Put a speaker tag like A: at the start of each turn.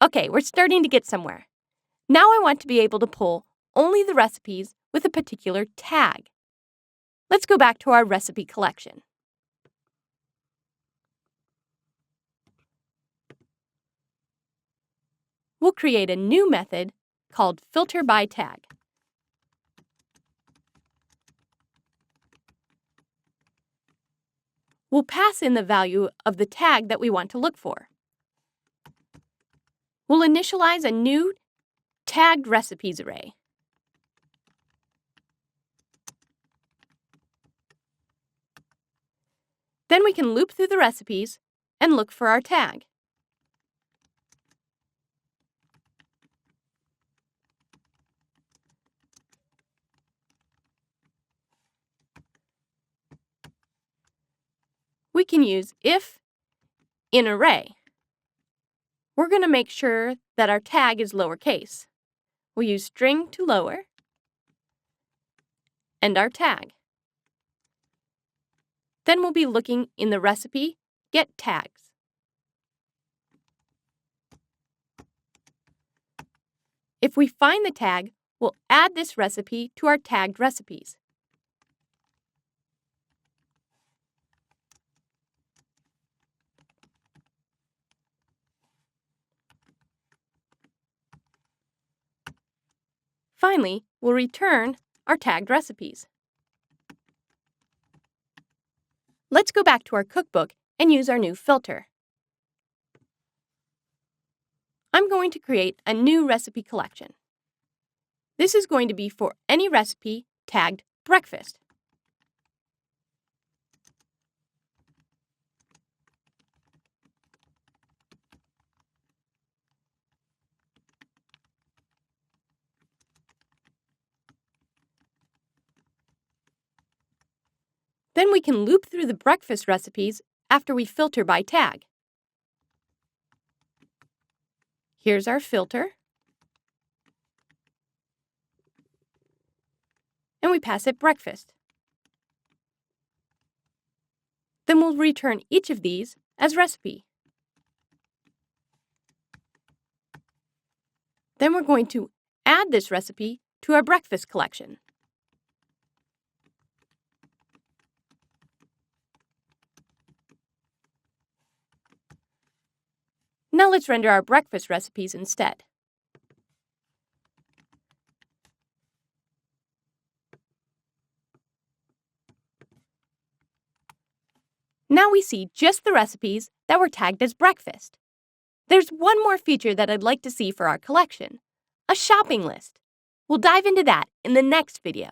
A: Okay, we're starting to get somewhere. Now I want to be able to pull only the recipes with a particular tag. Let's go back to our recipe collection. We'll create a new method called filter by tag. We'll pass in the value of the tag that we want to look for. We'll initialize a new tagged recipes array. Then we can loop through the recipes and look for our tag. We can use if in array. We're going to make sure that our tag is lowercase. We'll use string to lower and our tag. Then we'll be looking in the recipe Get Tags. If we find the tag, we'll add this recipe to our tagged recipes. Finally, we'll return our tagged recipes. Let's go back to our cookbook and use our new filter. I'm going to create a new recipe collection. This is going to be for any recipe tagged breakfast. Then we can loop through the breakfast recipes after we filter by tag. Here's our filter. And we pass it breakfast. Then we'll return each of these as recipe. Then we're going to add this recipe to our breakfast collection. Now let's render our breakfast recipes instead. Now we see just the recipes that were tagged as breakfast. There's one more feature that I'd like to see for our collection, a shopping list. We'll dive into that in the next video.